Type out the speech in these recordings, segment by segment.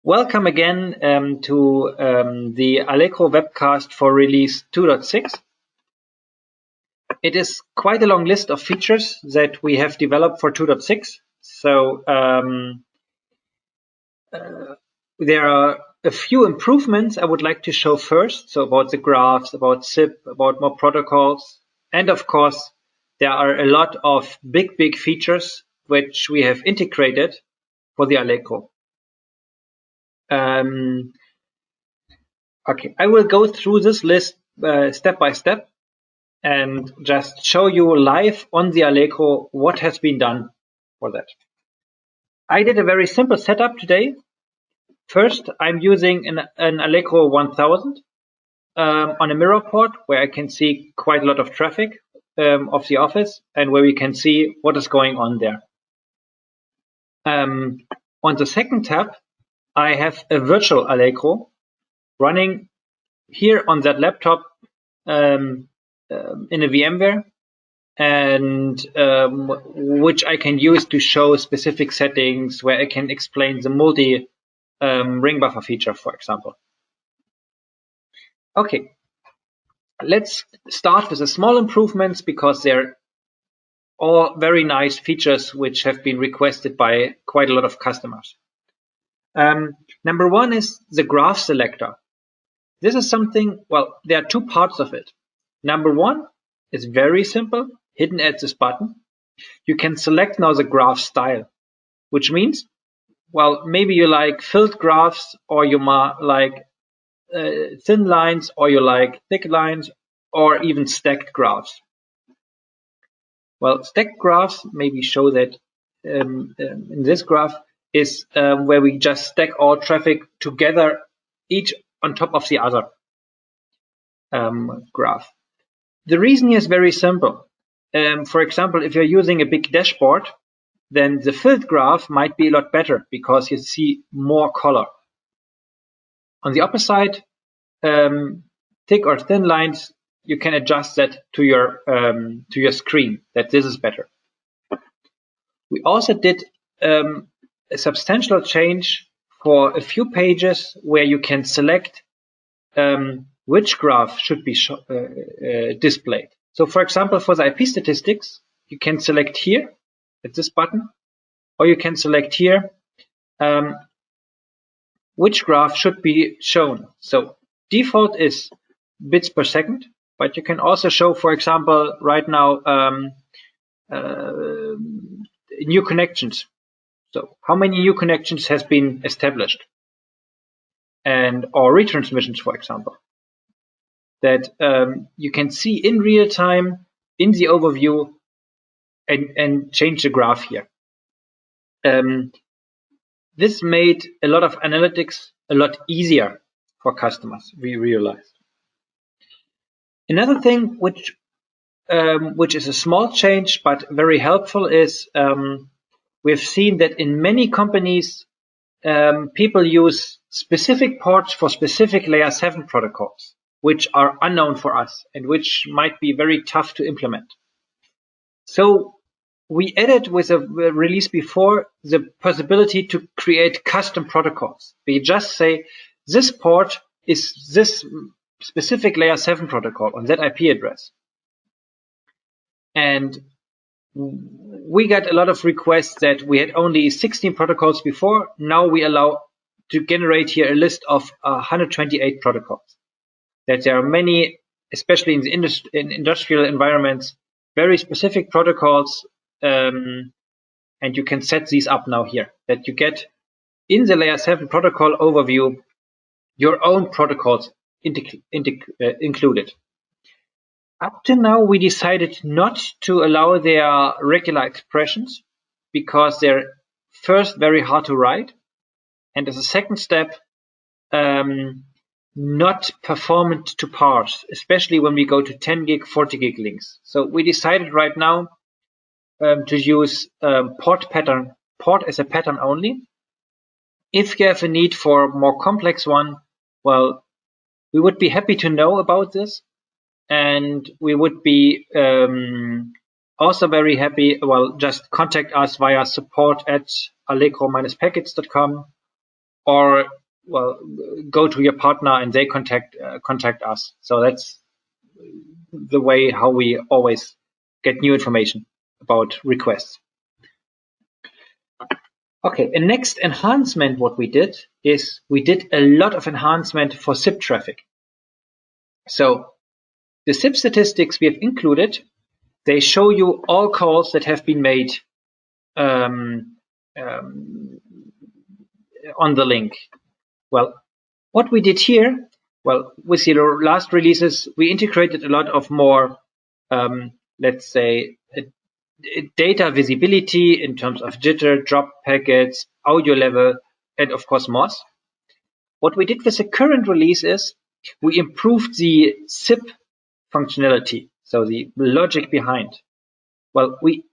Welcome again to the Allegro webcast for release 2.6. It is quite a long list of features that we have developed for 2.6. So there are a few improvements I would like to show first. So about the graphs, about zip, about more protocols. And of course, there are a lot of big features which we have integrated for the Allegro. Okay, I will go through this list step by step and just show you live on the Allegro what has been done for that. I did a very simple setup today. First, I'm using an Allegro 1000 on a mirror port where I can see quite a lot of traffic of the office and where we can see what is going on there. On the second tab, I have a virtual Allegro running here on that laptop in a VMware, and which I can use to show specific settings where I can explain the multi ring buffer feature, for example. Okay, let's start with the small improvements because they're all very nice features which have been requested by quite a lot of customers. Number one is the graph selector. This is something, well, there are two parts of it. Number one is very simple, hidden at this button. You can select now the graph style, which means, well, maybe you like filled graphs, or you like thin lines, or you like thick lines, or even stacked graphs. Well, stacked graphs maybe show that in this graph is where we just stack all traffic together, each on top of the other graph. The reason is very simple. For example, if you're using a big dashboard, then the filled graph might be a lot better because you see more color. On the opposite, thick or thin lines, you can adjust that to your screen, that this is better. We also did a substantial change for a few pages where you can select which graph should be displayed. So for example, for the IP statistics, you can select here at this button, or you can select here which graph should be shown. So default is bits per second, but you can also show, for example, right now, new connections. So how many new connections has been established, and or retransmissions, for example, that you can see in real time in the overview and change the graph here. This made a lot of analytics a lot easier for customers, we realized. Another thing which is a small change but very helpful is we've seen that in many companies people use specific ports for specific layer 7 protocols, which are unknown for us and which might be very tough to implement. So we added with a release before the possibility to create custom protocols. We just say this port is this specific layer 7 protocol on that IP address. And we got a lot of requests that we had only 16 protocols before. Now we allow to generate here a list of 128 protocols. That there are many, especially in the industrial environments, very specific protocols, and you can set these up now here. That you get in the layer 7 protocol overview your own protocols included. Up to now, we decided not to allow their regular expressions because they're first very hard to write, and as a second step, not performant to parse, especially when we go to 10 gig, 40 gig links. So we decided right now to use port as a pattern only. If you have a need for a more complex one, well, we would be happy to know about this. And we would be also very happy. Well, just contact us via support@allegro-packets.com, or well, go to your partner and they contact us. So that's the way how we always get new information about requests. Okay, and next enhancement what we did is we did a lot of enhancement for SIP traffic. So the SIP statistics we have included, they show you all calls that have been made on the link. Well, what we did here, well, with the last releases, we integrated a lot of more, let's say, data visibility in terms of jitter, drop packets, audio level, and of course MOS. What we did with the current release is we improved the SIP functionality, so the logic behind. Well, we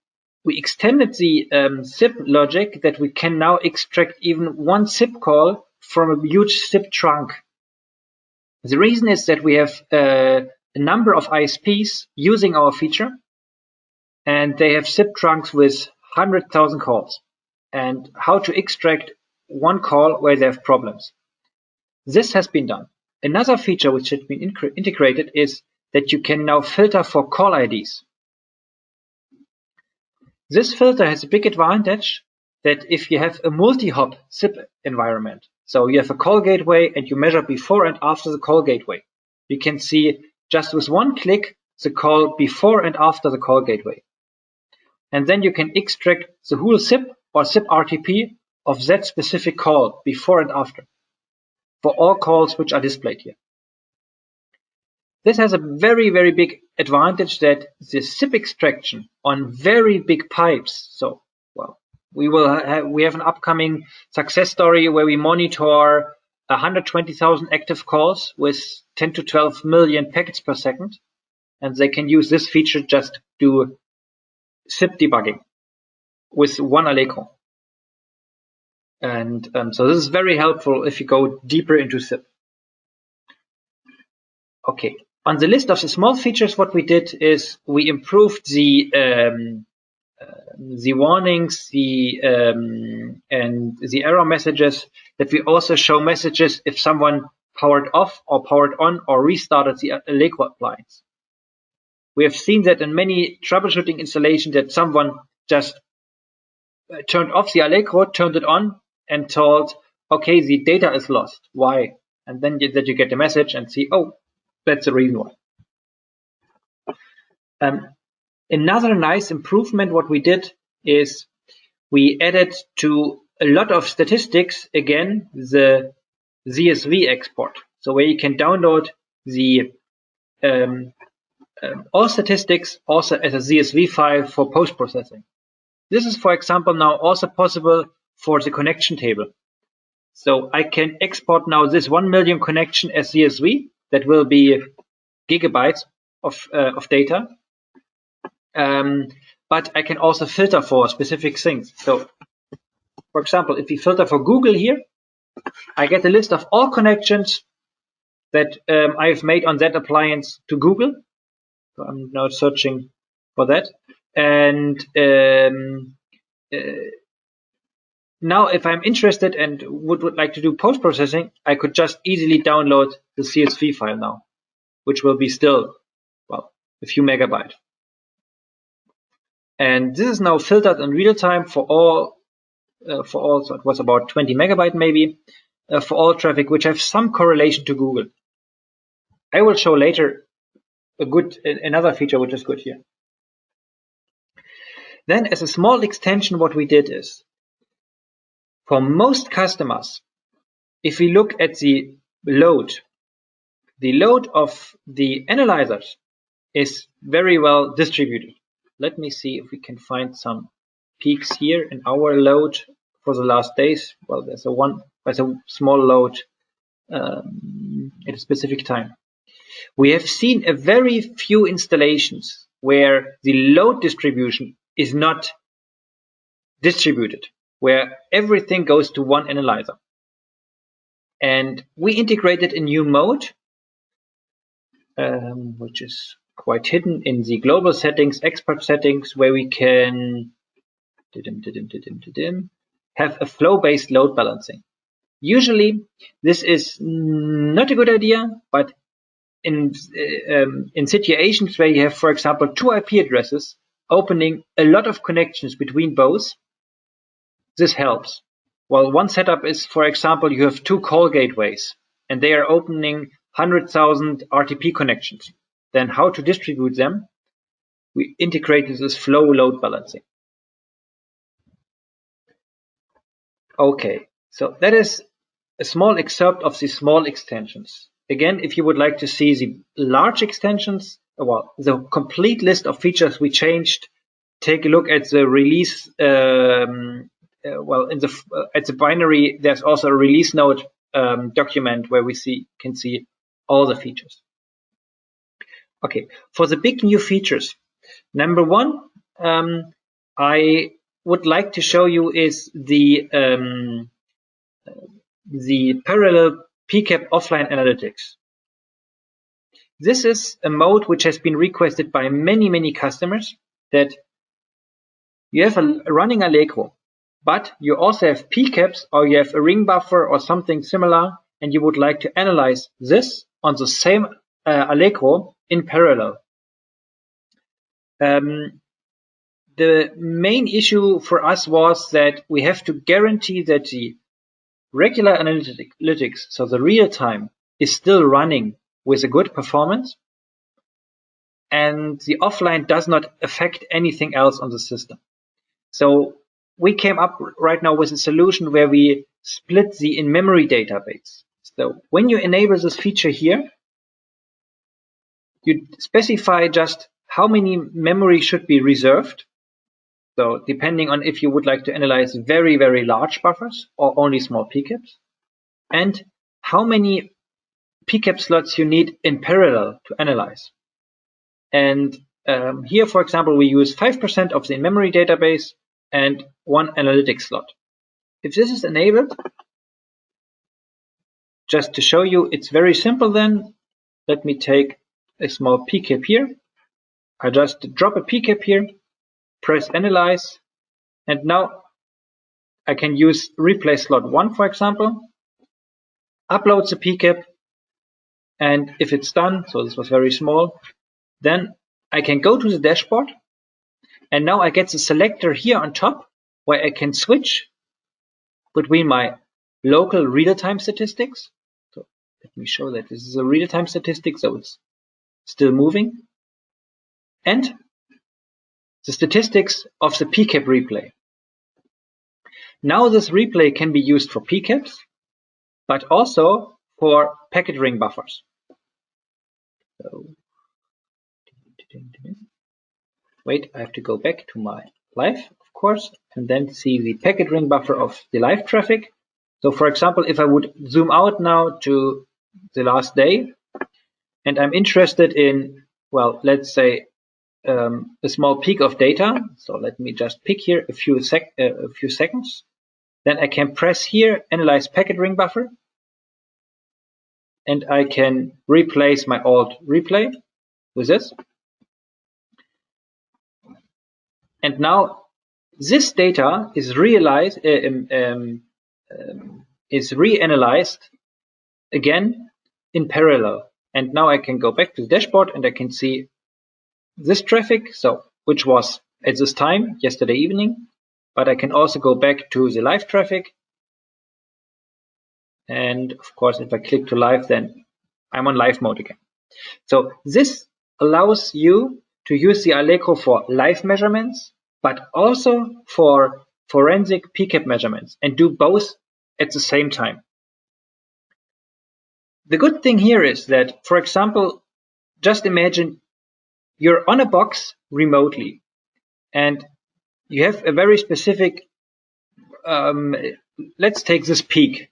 extended the SIP logic that we can now extract even one SIP call from a huge SIP trunk. The reason is that we have a number of ISPs using our feature, and they have SIP trunks with 100,000 calls, and how to extract one call where they have problems. This has been done. Another feature which has been integrated is that you can now filter for call IDs. This filter has a big advantage that if you have a multi-hop SIP environment, so you have a call gateway and you measure before and after the call gateway, you can see just with one click the call before and after the call gateway. And then you can extract the whole SIP or SIP RTP of that specific call before and after for all calls which are displayed here. This has a very, very big advantage that the SIP extraction on very big pipes. So, well, we have an upcoming success story where we monitor 120,000 active calls with 10 to 12 million packets per second, and they can use this feature just to do SIP debugging with one Allegro. And so this is very helpful if you go deeper into SIP. Okay, on the list of the small features, what we did is we improved the warnings, and the error messages, that we also show messages if someone powered off or powered on or restarted the Allegro appliance. We have seen that in many troubleshooting installations that someone just turned off the Allegro, turned it on, and told, okay, the data is lost. Why? And then you get the message and see, oh, that's the reason why. Another nice improvement what we did is we added to a lot of statistics, again, the CSV export. So where you can download the all statistics also as a CSV file for post-processing. This is, for example, now also possible for the connection table. So I can export now this 1 million connection as CSV. That will be gigabytes of data. But I can also filter for specific things. So, for example, if we filter for Google here, I get a list of all connections that I've made on that appliance to Google. So I'm now searching for that. And now if I'm interested and would like to do post-processing, I could just easily download the CSV file now, which will be still, well, a few megabytes. And this is now filtered in real time for all, so it was about 20 megabyte maybe, for all traffic which have some correlation to Google. I will show later another feature which is good here. Then as a small extension, what we did is, for most customers, if we look at the load of the analyzers is very well distributed. Let me see if we can find some peaks here in our load for the last days. Well, there's a small load at a specific time. We have seen a very few installations where the load distribution is not distributed, where everything goes to one analyzer. And we integrated a new mode, which is quite hidden in the global settings, expert settings, where we can have a flow-based load balancing. Usually, this is not a good idea, but in situations where you have, for example, 2 IP addresses opening a lot of connections between both, this helps. Well, one setup is, for example, you have 2 call gateways and they are opening 100,000 RTP connections. Then how to distribute them? We integrate this flow load balancing. Okay, so that is a small excerpt of the small extensions. Again, if you would like to see the large extensions, well, the complete list of features we changed, take a look at the release. Well, at the binary, there's also a release note document where we can see all the features. Okay, for the big new features, number one, I would like to show you is the parallel PCAP offline analytics. This is a mode which has been requested by many customers, that you have a running Allegro, but you also have PCAPs or you have a ring buffer or something similar, and you would like to analyze this on the same Allegro in parallel. The main issue for us was that we have to guarantee that the regular analytics, so the real time, is still running with a good performance, and the offline does not affect anything else on the system. So we came up right now with a solution where we split the in-memory database. So when you enable this feature here, you specify just how many memory should be reserved. So depending on if you would like to analyze very large buffers or only small PCAPs, and how many PCAP slots you need in parallel to analyze. And here, for example, we use 5% of the in-memory database and 1 analytics slot. If this is enabled, just to show you, it's very simple then. Let me take a small PCAP here. I just drop a PCAP here, press analyze, and now I can use replay slot 1, for example, upload the PCAP, and if it's done, so this was very small, then I can go to the dashboard, and now I get the selector here on top where I can switch between my local real-time statistics. So let me show that this is a real-time statistic, so it's still moving, and the statistics of the PCAP replay. Now this replay can be used for PCAPs, but also for packet ring buffers. So, wait, I have to go back to my live, of course, and then see the packet ring buffer of the live traffic. So for example, if I would zoom out now to the last day, and I'm interested in, well, let's say a small peak of data. So let me just pick here a few seconds. Then I can press here, analyze packet ring buffer, and I can replace my old replay with this. And now this data is realized, is reanalyzed again in parallel. And now I can go back to the dashboard and I can see this traffic, so which was at this time yesterday evening, but I can also go back to the live traffic. And of course, if I click to live, then I'm on live mode again. So this allows you to use the Allegro for live measurements, but also for forensic PCAP measurements, and do both at the same time. The good thing here is that, for example, just imagine you're on a box remotely and you have a very specific, let's take this peak.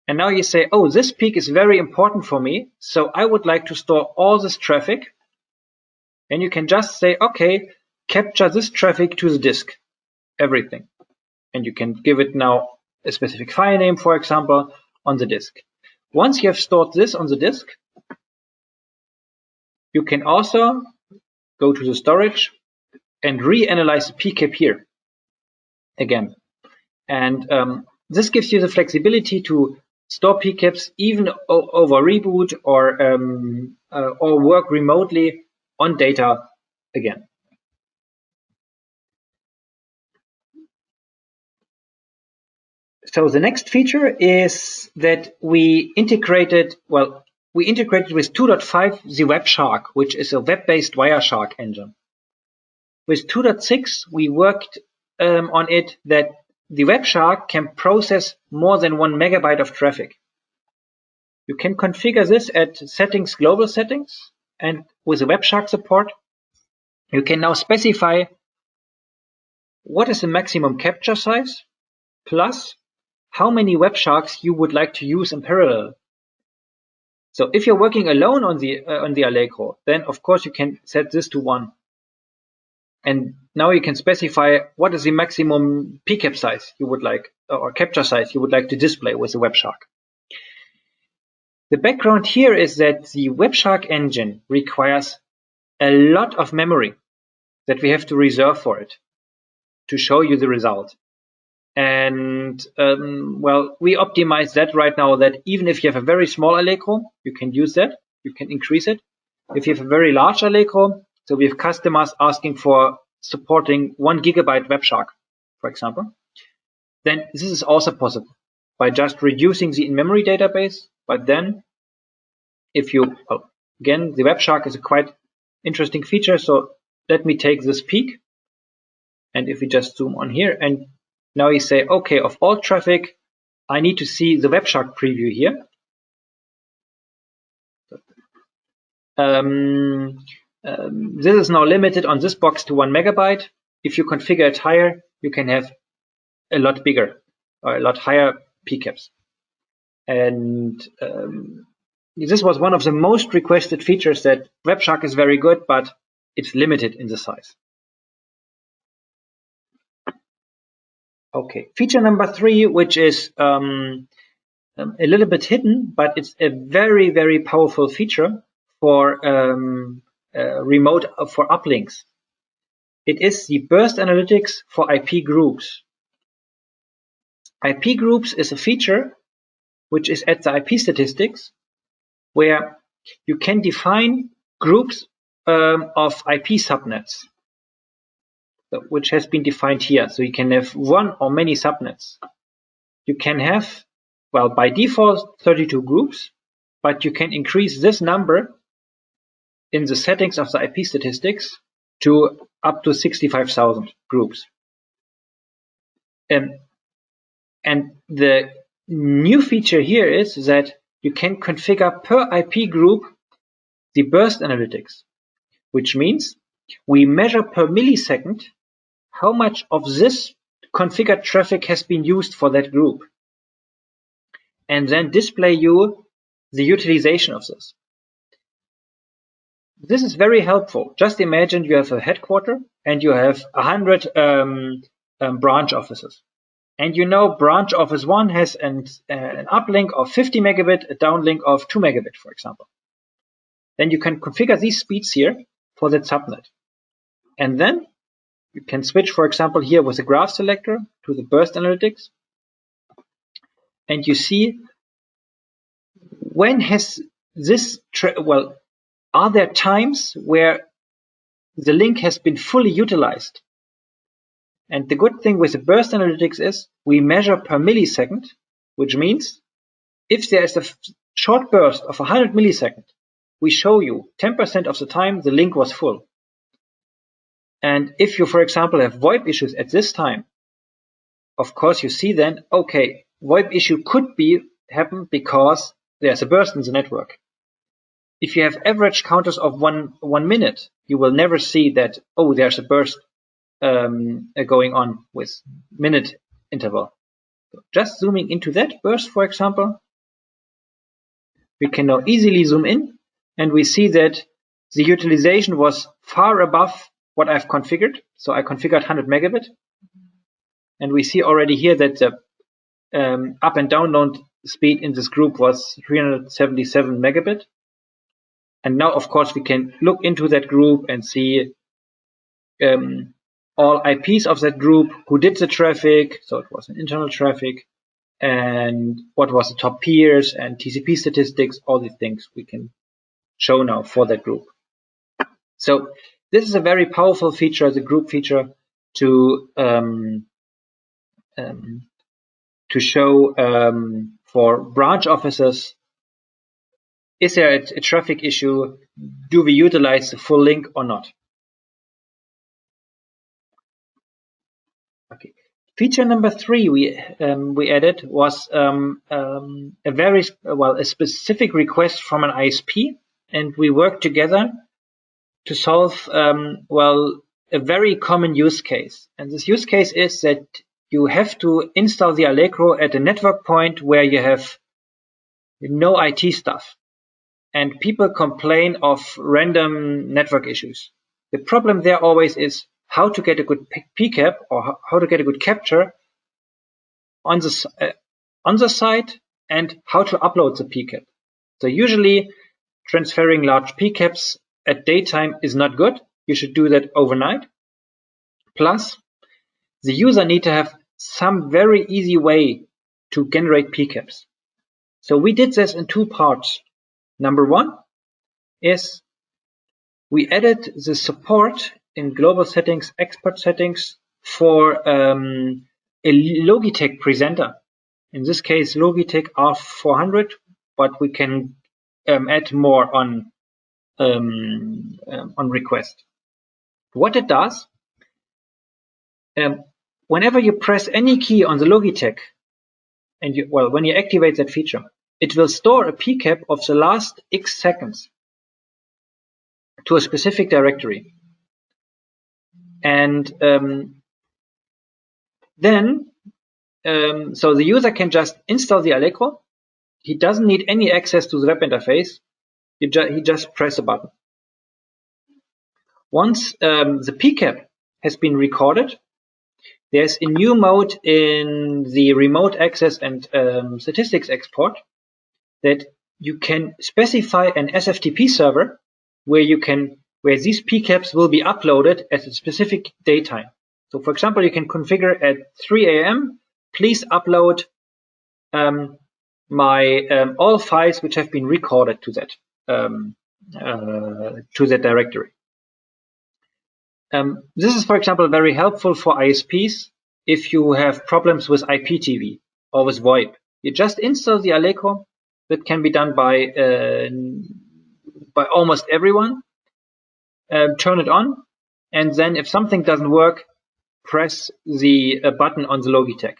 And now you say, oh, this peak is very important for me, so I would like to store all this traffic. And you can just say, okay, capture this traffic to the disk, everything. And you can give it now a specific file name, for example, on the disk. Once you have stored this on the disk, You can also go to the storage and reanalyze the pcap here again. And this gives you the flexibility to store pcaps even over reboot or work remotely on data again. So the next feature is that we integrated with 2.5 the WebShark, which is a web-based Wireshark engine. With 2.6, we worked on it that the WebShark can process more than 1 megabyte of traffic. You can configure this at settings, global settings, and with the WebShark support, you can now specify what is the maximum capture size, plus how many WebSharks you would like to use in parallel. So if you're working alone on the Allegro, then of course you can set this to 1. And now you can specify what is the maximum pcap size you would like, or capture size you would like to display with the WebShark. The background here is that the WebShark engine requires a lot of memory that we have to reserve for it to show you the result. And well, we optimize that right now, that even if you have a very small Allegro, you can use that, you can increase it. If you have a very large Allegro, so we have customers asking for supporting 1 gigabyte WebShark, for example, then this is also possible by just reducing the in-memory database. But then if you, well, again, the WebShark is a quite interesting feature. So let me take this peak. And if we just zoom on here, and now you say, okay, of all traffic, I need to see the WebShark preview here. This is now limited on this box to 1 megabyte. If you configure it higher, you can have a lot bigger or a lot higher pcaps. And this was one of the most requested features, that WebShark is very good, but it's limited in the size. Okay, feature number 3, which is a little bit hidden, but it's a very, very powerful feature for remote for uplinks. It is the burst analytics for IP groups. IP groups is a feature which is at the IP statistics, where you can define groups of IP subnets, which has been defined here. So you can have one or many subnets. You can have, well, by default, 32 groups, but you can increase this number in the settings of the IP statistics to up to 65,000 groups. And the new feature here is that you can configure per IP group the burst analytics, which means we measure per millisecond how much of this configured traffic has been used for that group, and then display you the utilization of this. This is very helpful. Just imagine you have a headquarter and you have 100 branch offices. And you know branch office 1 has an uplink of 50 megabit, a downlink of 2 megabit, for example. Then you can configure these speeds here for that subnet. And then you can switch, for example, here with the graph selector to the burst analytics. And you see when has this, well, are there times where the link has been fully utilized? And the good thing with the burst analytics is we measure per millisecond, which means if there is a short burst of 100 milliseconds, we show you 10% of the time the link was full. And if you, for example, have VoIP issues at this time, of course you see then, okay, VoIP issue could happen because there's a burst in the network. If you have average counters of one minute, you will never see that, oh, there's a burst going on with minute interval. So just zooming into that burst, for example, we can now easily zoom in, and we see that the utilization was far above what I've configured. So I configured 100 megabit, and we see already here that the up and download speed in this group was 377 megabit. And now, of course, we can look into that group and see all IPs of that group, who did the traffic, so it was an internal traffic, and what was the top peers and TCP statistics, all these things we can show now for that group. So this is a very powerful feature, the group feature, to show for branch officers, is there a traffic issue? Do we utilize the full link or not? Okay. Feature number 3 we added was a specific request from an ISP, and we worked together to solve a very common use case. And this use case is that you have to install the Allegro at a network point where you have no IT stuff, and people complain of random network issues. The problem there always is how to get a good PCAP or how to get a good capture on the site, and how to upload the PCAP. So usually transferring large PCAPs at daytime is not good. You should do that overnight. Plus, the user need to have some very easy way to generate PCAPs. So we did this in 2 parts. Number 1 is we added the support in global settings, expert settings for a Logitech presenter. In this case, Logitech R400, but we can add more on request. What it does, whenever you press any key on the Logitech, and when you activate that feature, it will store a PCAP of the last X seconds to a specific directory. And so the user can just install the Allegro. He doesn't need any access to the web interface. He just press a button. Once the PCAP has been recorded, there's a new mode in the remote access and statistics export that you can specify an SFTP server where these PCAPs will be uploaded at a specific daytime. So for example, you can configure at 3 a.m. please upload all files which have been recorded to that directory. This is, for example, very helpful for ISPs if you have problems with IPTV or with VoIP. You just install the Allegro. That can be done by almost everyone. Turn it on, and then if something doesn't work, press the button on the Logitech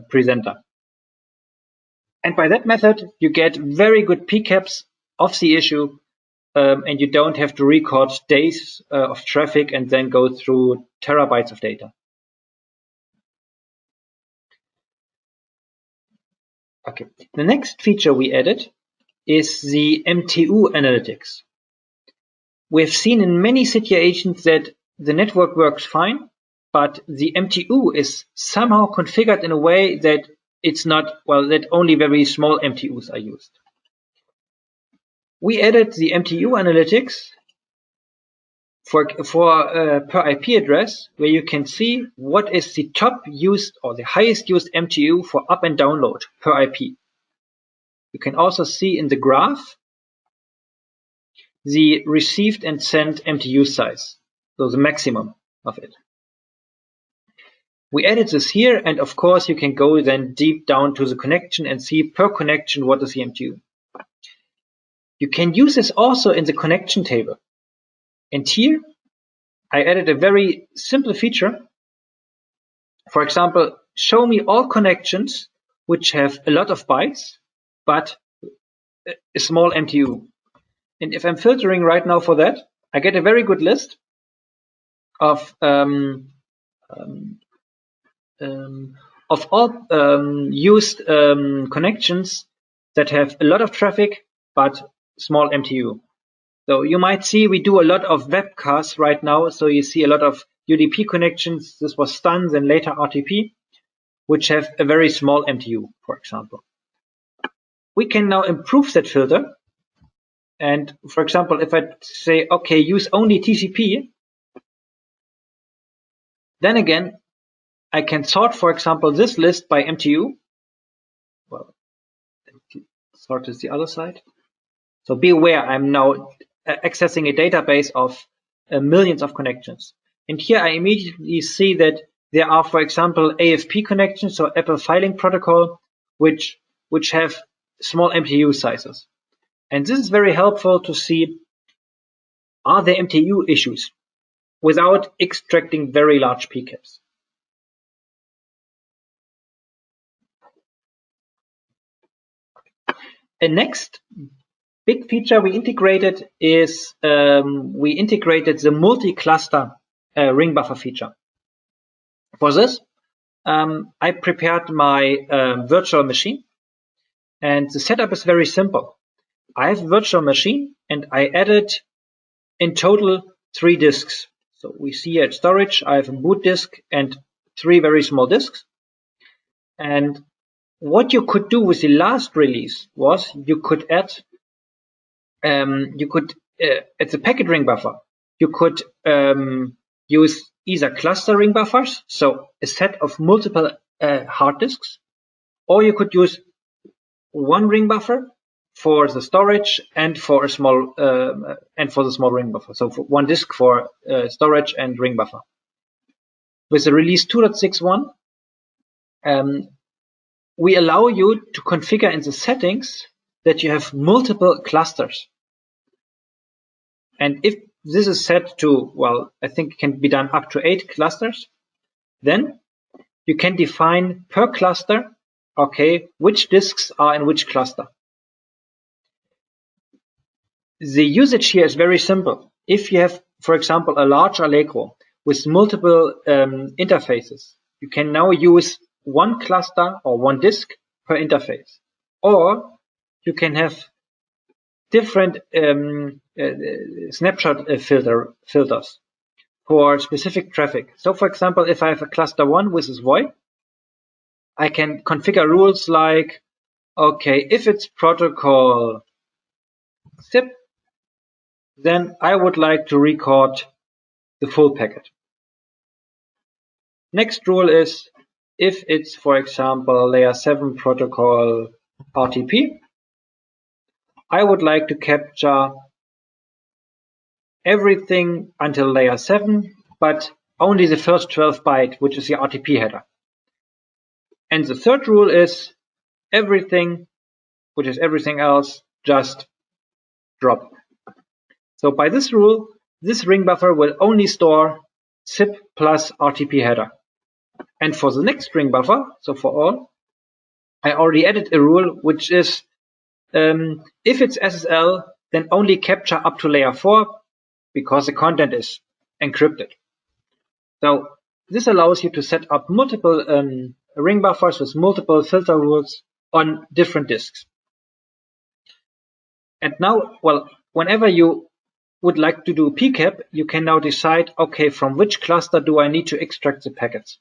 presenter. And by that method, you get very good PCAPs of the issue, and you don't have to record days of traffic and then go through terabytes of data. Okay, the next feature we added is the MTU analytics. We've seen in many situations that the network works fine, but the MTU is somehow configured in a way that it's not, that only very small MTUs are used. We added the MTU analytics for per IP address, where you can see what is the top used or the highest used MTU for up and download per IP. You can also see in the graph the received and sent MTU size, so the maximum of it. We added this here, and of course you can go then deep down to the connection and see per connection what is the MTU. You can use this also in the connection table. And here I added a very simple feature. For example, show me all connections which have a lot of bytes, but a small MTU. And if I'm filtering right now for that, I get a very good list of all used connections that have a lot of traffic but small MTU. So you might see we do a lot of webcasts right now, so you see a lot of UDP connections. This was STUNS and later RTP, which have a very small MTU, for example. We can now improve that filter And for example, if I say, okay, use only TCP, then again, I can sort, for example, this list by MTU. Well, sort is the other side. So be aware, I'm now accessing a database of millions of connections. And here I immediately see that there are, for example, AFP connections, so Apple Filing Protocol, which have small MTU sizes. And this is very helpful to see, are there MTU issues without extracting very large PCAPs. A next big feature we integrated is we integrated the multi-cluster ring buffer feature. For this, I prepared my virtual machine, and the setup is very simple. I have a virtual machine, and I added in total 3 disks. So we see at storage, I have a boot disk and 3 very small disks. And what you could do with the last release was you could add, at the packet ring buffer, you could use either cluster ring buffers, so a set of multiple hard disks, or you could use one ring buffer for the storage and for a small for the small ring buffer. So for one disk for storage and ring buffer. With the release 2.6.1, we allow you to configure in the settings that you have multiple clusters. And if this is set to, well, I think it can be done up to 8 clusters, then you can define per cluster, okay, which disks are in which cluster. The usage here is very simple. If you have, for example, a large Allegro with multiple interfaces, you can now use one cluster or one disk per interface. Or you can have different snapshot filters for specific traffic. So for example, if I have a cluster 1 with this void, I can configure rules like, okay, if it's protocol SIP, then I would like to record the full packet. Next rule is, if it's, for example, layer 7 protocol RTP, I would like to capture everything until layer 7, but only the first 12 byte, which is the RTP header. And the third rule is everything, which is everything else, just drop. So by this rule, this ring buffer will only store SIP plus RTP header. And for the next ring buffer, so for all, I already added a rule, which is if it's SSL, then only capture up to layer 4, because the content is encrypted. So this allows you to set up multiple ring buffers with multiple filter rules on different disks. And now, well, whenever you would like to do PCAP, you can now decide, okay, from which cluster do I need to extract the packets?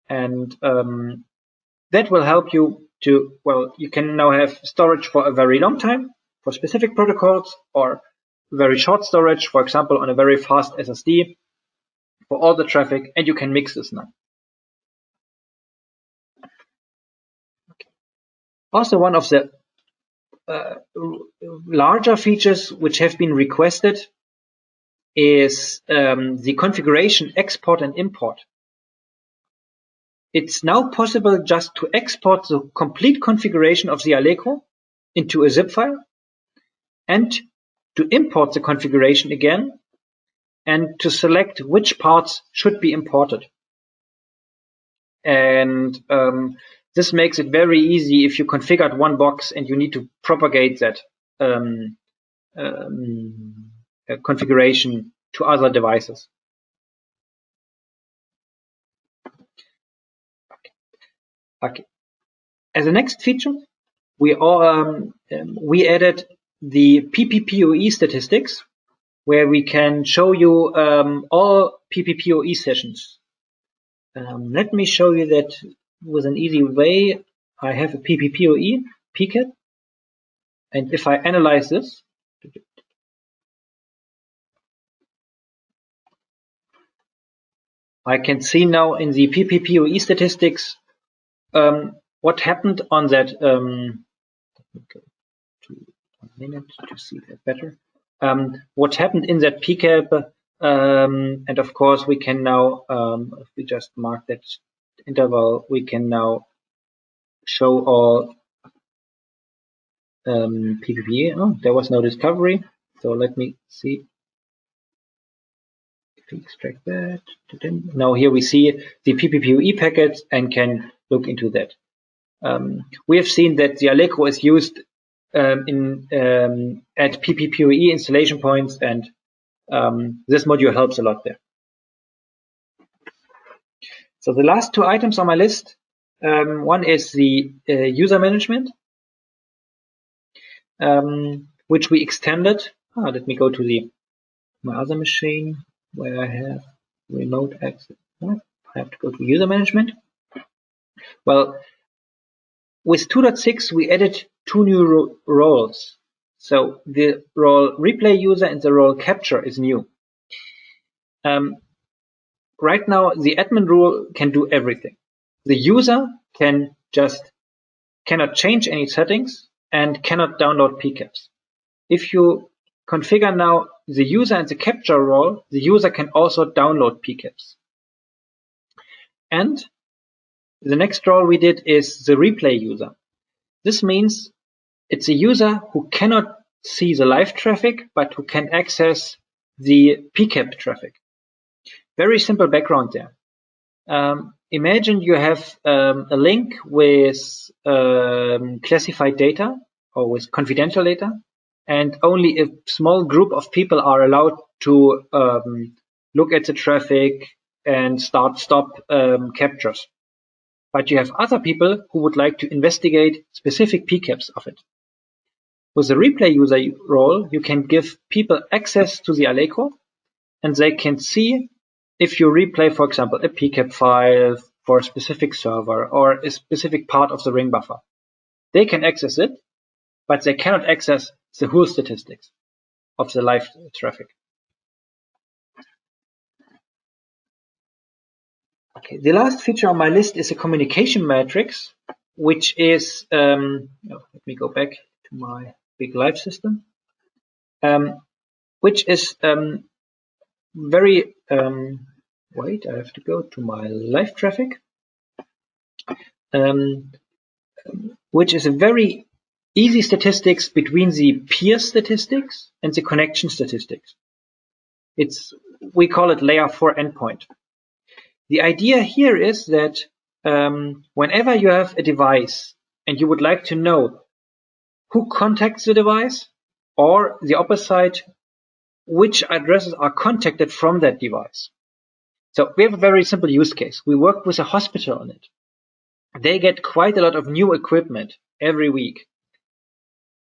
And that will help you to, well, you can now have storage for a very long time for specific protocols, or very short storage, for example, on a very fast SSD for all the traffic, and you can mix this now. Okay. Also, one of the larger features which have been requested is the configuration export and import. It's now possible just to export the complete configuration of the Allegro into a zip file, and to import the configuration again, and to select which parts should be imported. And this makes it very easy if you configured one box and you need to propagate that configuration to other devices. Okay. As a next feature, we added the PPPoE statistics, where we can show you all PPPoE sessions. Let me show you that with an easy way. I have a PPPoE PCAP, and if I analyze this, I can see now in the PPPoE statistics what happened on that. Let me go to a minute to see that better. What happened in that PCAP, and of course we can now, if we just mark that interval, we can now show all PPP. Oh, there was no discovery. So let me see if we extract that. Now here we see the PPPoE packets and can look into that. We have seen that the Allegro is used at PPPoE installation points, and this module helps a lot there. So the last two items on my list, one is the user management, which we extended. Let me go to my other machine where I have remote access. I have to go to user management. Well, with 2.6 we added two new roles. So the role replay user and the role capture is new. Right now the admin role can do everything. The user cannot change any settings and cannot download PCAPs. If you configure now the user and the capture role, the user can also download PCAPs. And the next role we did is the replay user. This means it's a user who cannot see the live traffic, but who can access the PCAP traffic. Very simple background there. Imagine you have a link with classified data or with confidential data, and only a small group of people are allowed to look at the traffic and stop captures. But you have other people who would like to investigate specific PCAPs of it. With the replay user role, you can give people access to the Allegro, and they can see if you replay, for example, a PCAP file for a specific server or a specific part of the ring buffer. They can access it, but they cannot access the whole statistics of the live traffic. Okay, the last feature on my list is a communication matrix, which is, let me go back to my big live system, which is very, wait, I have to go to my live traffic, which is a very easy statistics between the peer statistics and the connection statistics. We call it layer 4 endpoint. The idea here is that whenever you have a device and you would like to know who contacts the device, or the opposite, which addresses are contacted from that device. So we have a very simple use case. We work with a hospital on it. They get quite a lot of new equipment every week,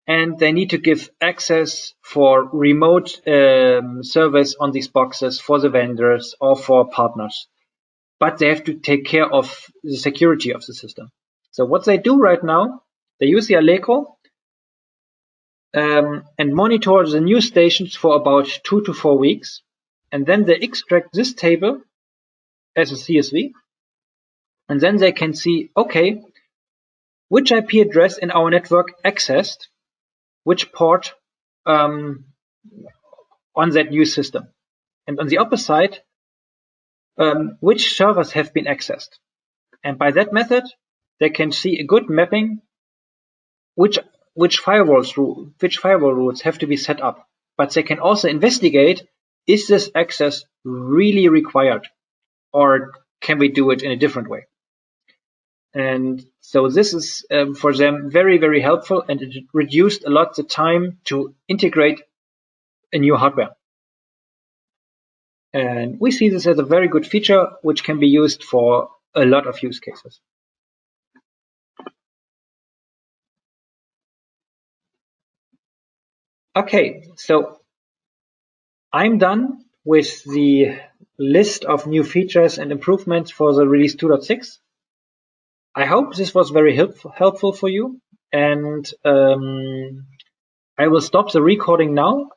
and they need to give access for remote service on these boxes for the vendors or for partners. But they have to take care of the security of the system. So what they do right now, they use the Allegro and monitor the new stations for about 2 to 4 weeks. And then they extract this table as a CSV. And then they can see, okay, which IP address in our network accessed which port on that new system. And on the opposite, which servers have been accessed. And by that method, they can see a good mapping which firewall rules have to be set up. But they can also investigate, is this access really required, or can we do it in a different way? And so this is for them very, very helpful, and it reduced a lot the time to integrate a new hardware. And we see this as a very good feature, which can be used for a lot of use cases. Okay, so I'm done with the list of new features and improvements for the release 2.6. I hope this was very helpful for you, and I will stop the recording now.